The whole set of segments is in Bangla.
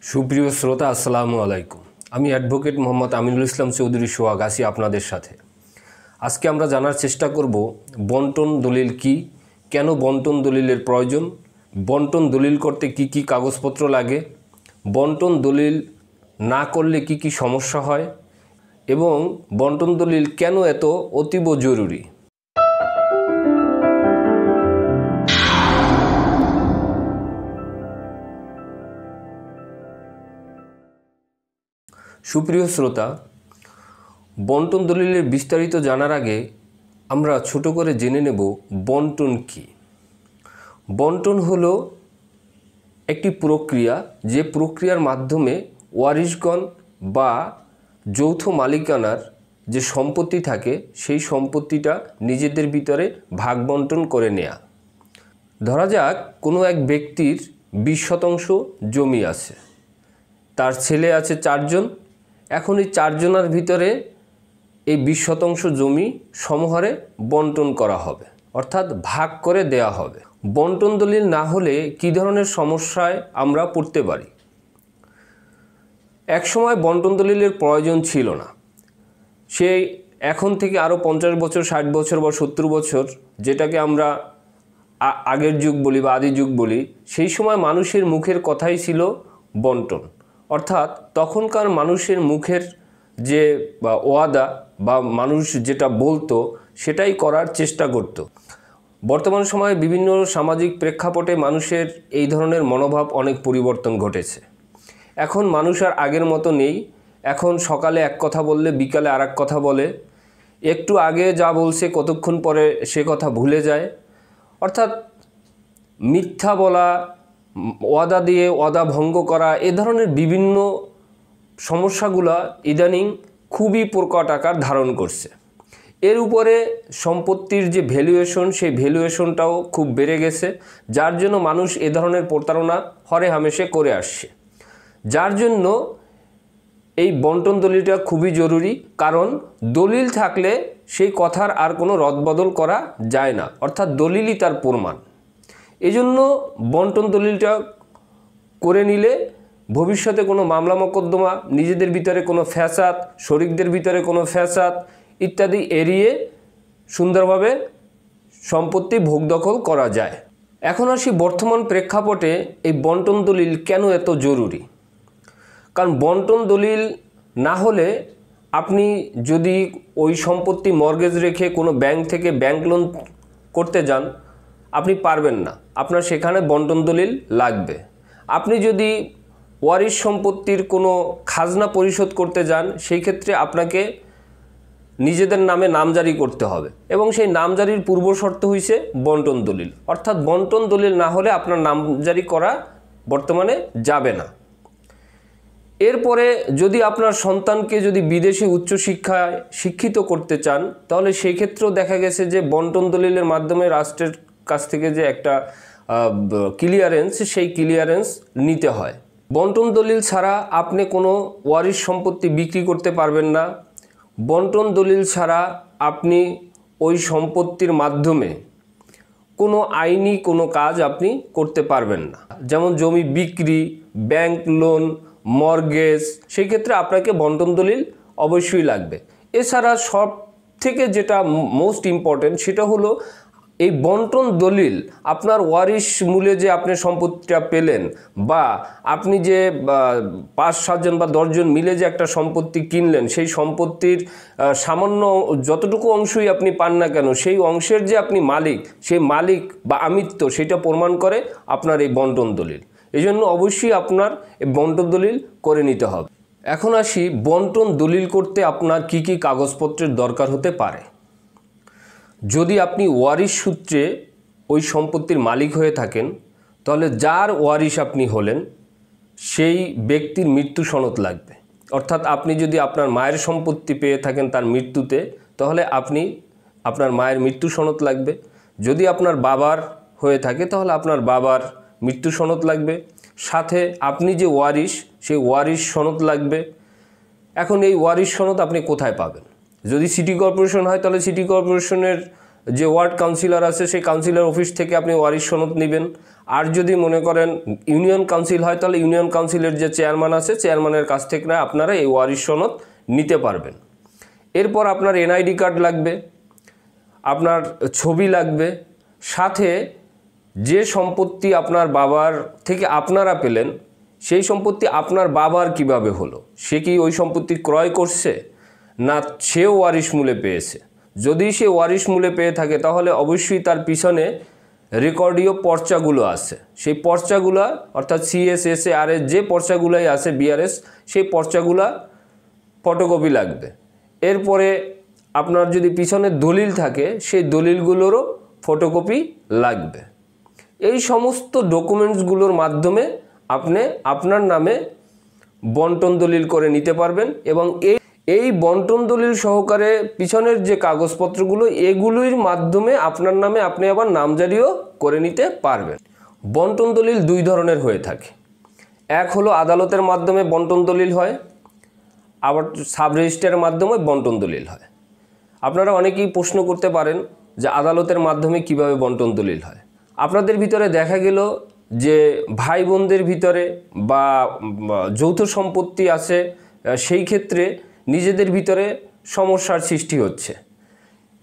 সুপ্রিয় শ্রোতা, আসসালামু আলাইকুম। আমি অ্যাডভোকেট মোহাম্মদ আমিনুল ইসলাম চৌধুরী সোহাগ আছি আপনাদের সাথে। আজকে আমরা জানার চেষ্টা করব বন্টন দলিল কি, কেন বন্টন দলিলের প্রয়োজন, বন্টন দলিল করতে কি কি কাগজপত্র লাগে, বন্টন দলিল না করলে কি কি সমস্যা হয় এবং বন্টন দলিল কেন এত অতীব জরুরি। সুপ্রিয় শ্রোতা, বন্টন দলিলের বিস্তারিত জানার আগে আমরা ছোট করে জেনে নেব বন্টন কি। বন্টন হলো একটি প্রক্রিয়া, যে প্রক্রিয়ার মাধ্যমে ওয়ারিশগণ বা যৌথ মালিকানার যে সম্পত্তি থাকে সেই সম্পত্তিটা নিজেদের ভিতরে ভাগ বন্টন করে নেয়া। ধরা যাক কোনো এক ব্যক্তির 20% জমি আছে, তার ছেলে আছে 4 জন। এখন এই 4 জনের ভিতরে এই 20% জমি সমহারে বন্টন করা হবে, অর্থাৎ ভাগ করে দেয়া হবে। বন্টন দলিল না হলে কী ধরনের সমস্যায় আমরা পড়তে পারি? একসময় বন্টন দলিলের প্রয়োজন ছিল না। সেই এখন থেকে আরও 50 বছর, 60 বছর বা 70 বছর, যেটাকে আমরা আগের যুগ বলি বা আদি যুগ বলি, সেই সময় মানুষের মুখের কথাই ছিল বন্টন। অর্থাৎ তখনকার মানুষের মুখের যে ওয়াদা বা মানুষ যেটা বলতো সেটাই করার চেষ্টা করত। বর্তমান সময়ে বিভিন্ন সামাজিক প্রেক্ষাপটে মানুষের এই ধরনের মনোভাব অনেক পরিবর্তন ঘটেছে। এখন মানুষ আর আগের মতো নেই। এখন সকালে এক কথা বললে বিকালে আর এক কথা বলে, একটু আগে যা বলছে কতক্ষণ পরে সে কথা ভুলে যায়। অর্থাৎ মিথ্যা বলা, ওয়াদা দিয়ে ওয়াদা ভঙ্গ করা, এ ধরনের বিভিন্ন সমস্যাগুলো ইদানিং খুবই প্রকট আকার ধারণ করছে। এর উপরে সম্পত্তির যে ভ্যালুয়েশন, সেই ভ্যালুয়েশনটাও খুব বেড়ে গেছে, যার জন্য মানুষ এ ধরনের প্রতারণা হরে হামেশে করে আসছে। যার জন্য এই বন্টন দলিলটা খুবই জরুরি, কারণ দলিল থাকলে সেই কথার আর কোনো রদবদল করা যায় না, অর্থাৎ দলিলই তার প্রমাণ। এজন্য বন্টন দলিলটা করে নিলে ভবিষ্যতে কোনো মামলা মোকদ্দমা, নিজেদের ভিতরে কোনো ফ্যাসাদ, শরিকদের ভিতরে কোনো ফ্যাসাদ ইত্যাদি এড়িয়ে সুন্দরভাবে সম্পত্তি ভোগ দখল করা যায়। এখন আসি বর্তমান প্রেক্ষাপটে এই বন্টন দলিল কেন এত জরুরি। কারণ বন্টন দলিল না হলে আপনি যদি ওই সম্পত্তি মর্গেজ রেখে কোনো ব্যাংক থেকে ব্যাংক লোন করতে যান, আপনি পারবেন না, আপনার সেখানে বন্টন দলিল লাগবে। আপনি যদি ওয়ারিশ সম্পত্তির কোনো খাজনা পরিশোধ করতে যান, সেই ক্ষেত্রে আপনাকে নিজেদের নামে নামজারি করতে হবে এবং সেই নামজারির পূর্ব শর্ত হইছে বন্টন দলিল। অর্থাৎ বন্টন দলিল না হলে আপনার নামজারি করা বর্তমানে যাবে না। এরপরে যদি আপনার সন্তানকে যদি বিদেশে উচ্চশিক্ষায় শিক্ষিত করতে চান, তাহলে সেই ক্ষেত্রেও দেখা গেছে যে বন্টন দলিলের মাধ্যমে রাষ্ট্রের কাছ থেকে যে একটা ক্লিয়ারেন্স, সেই ক্লিয়ারেন্স নিতে হয়। বন্টন দলিল ছাড়া আপনি কোনো ওয়ারিশ সম্পত্তি বিক্রি করতে পারবেন না। বন্টন দলিল ছাড়া আপনি ওই সম্পত্তির মাধ্যমে কোনো আইনি কোনো কাজ আপনি করতে পারবেন না, যেমন জমি বিক্রি, ব্যাংক লোন, মর্গেজ, সেই ক্ষেত্রে আপনাকে বন্টন দলিল অবশ্যই লাগবে। এছাড়া সব থেকে যেটা মোস্ট ইম্পর্টেন্ট সেটা হলো এই বন্টন দলিল আপনার ওয়ারিশ মূলে যে আপনি সম্পত্তিটা পেলেন, বা আপনি যে 5-7 জন বা 10 জন মিলে যে একটা সম্পত্তি কিনলেন, সেই সম্পত্তির সামান্য যতটুকু অংশই আপনি পান না কেন, সেই অংশের যে আপনি মালিক, সেই মালিক বা আমিত্ব, সেটা প্রমাণ করে আপনার এই বন্টন দলিল। এই জন্য অবশ্যই আপনার এই বন্টন দলিল করে নিতে হবে। এখন আসি বন্টন দলিল করতে আপনার কি কি কাগজপত্রের দরকার হতে পারে। যদি আপনি ওয়ারিশ সূত্রে ওই সম্পত্তির মালিক হয়ে থাকেন, তাহলে যার ওয়ারিশ আপনি হলেন সেই ব্যক্তির মৃত্যু সনদ লাগবে। অর্থাৎ আপনি যদি আপনার মায়ের সম্পত্তি পেয়ে থাকেন তার মৃত্যুতে, তাহলে আপনার মায়ের মৃত্যু সনদ লাগবে। যদি আপনার বাবার হয়ে থাকে তাহলে আপনার বাবার মৃত্যু সনদ লাগবে। সাথে আপনি যে ওয়ারিশ, সেই ওয়ারিশ সনদ লাগবে। এখন এই ওয়ারিশ সনদ আপনি কোথায় পাবেন? যদি সিটি কর্পোরেশন হয় তাহলে সিটি কর্পোরেশনের যে ওয়ার্ড কাউন্সিলর আছে সেই কাউন্সিলর অফিস থেকে আপনি ওয়ারিশ সনদ নেবেন। আর যদি মনে করেন ইউনিয়ন কাউন্সিল হয় তাহলে ইউনিয়ন কাউন্সিলের যে চেয়ারম্যান আছে চেয়ারম্যানের কাছ থেকে আপনারা এই ওয়ারিশ সনদ নিতে পারবেন। এরপর আপনার এনআইডি কার্ড লাগবে, আপনার ছবি লাগবে, সাথে যে সম্পত্তি আপনার বাবার থেকে আপনারা পেলেন সেই সম্পত্তি আপনার বাবার কিভাবে হলো, সে কি ওই সম্পত্তি ক্রয় করছে না সেও ওয়ারিশ মূলে পেয়েছে। যদি সে ওয়ারিশ মূলে পেয়ে থাকে তাহলে অবশ্যই তার পিছনে রেকর্ডীয় পর্চাগুলো আছে, সেই পর্চাগুলা অর্থাৎ CSSAR যে পর্চাগুলাই আছে BRS সেই পর্চাগুলা ফটোকপি লাগবে। এরপরে আপনার যদি পিছনে দলিল থাকে সেই দলিলগুলোরও ফটোকপি লাগবে। এই সমস্ত ডকুমেন্টসগুলোর মাধ্যমে আপনি আপনার নামে বন্টন দলিল করে নিতে পারবেন এবং এই বন্টন দলিল সহকারে পিছনের যে কাগজপত্রগুলো এগুলোর মাধ্যমে আপনার নামে আপনি আবার নামজারিও করে নিতে পারবেন। বন্টন দলিল দুই ধরনের হয়ে থাকে, এক হলো আদালতের মাধ্যমে বন্টন দলিল হয়, আবার সাব রেজিস্ট্রারের মাধ্যমে বন্টন দলিল হয়। আপনারা অনেকেই প্রশ্ন করতে পারেন যে আদালতের মাধ্যমে কিভাবে বন্টন দলিল হয়। আপনাদের ভিতরে দেখা গেল যে ভাই বোনদের ভিতরে বা যৌথ সম্পত্তি আছে, সেই ক্ষেত্রে নিজেদের ভিতরে সমস্যার সৃষ্টি হচ্ছে,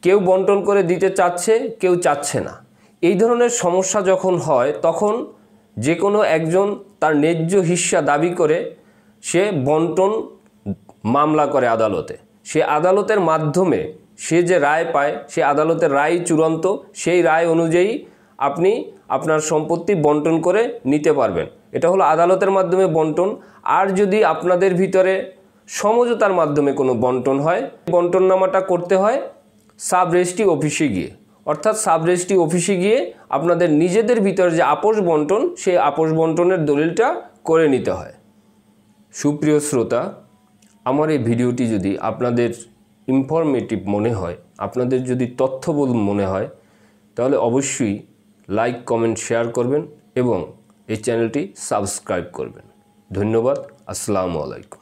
কেউ বন্টন করে দিতে চাচ্ছে, কেউ চাচ্ছে না। এই ধরনের সমস্যা যখন হয় তখন যে কোনো একজন তার ন্যায্য হিস্সা দাবি করে সে বন্টন মামলা করে আদালতে। সে আদালতের মাধ্যমে সে যে রায় পায় সে আদালতের রায় চূড়ান্ত, সেই রায় অনুযায়ী আপনি আপনার সম্পত্তি বন্টন করে নিতে পারবেন। এটা হলো আদালতের মাধ্যমে বন্টন। আর যদি আপনাদের ভিতরে সমঝোতার মাধ্যমে কোনো বন্টন হয়, বন্টননামাটা করতে হয় সাব রেজিস্ট্রি অফিসে গিয়ে, অর্থাৎ সাব রেজিস্ট্রি অফিসে গিয়ে আপনাদের নিজেদের ভিতরে যে আপোষ বন্টন সেই আপোষ বন্টনের দলিলটা করে নিতে হয়। সুপ্রিয় শ্রোতা, আমার এই ভিডিওটি যদি আপনাদের ইনফরমেটিভ মনে হয়, আপনাদের যদি তথ্যবহুল মনে হয়, তাহলে অবশ্যই লাইক, কমেন্ট, শেয়ার করবেন এবং এই চ্যানেলটি সাবস্ক্রাইব করবেন। ধন্যবাদ। আসসালামু আলাইকুম।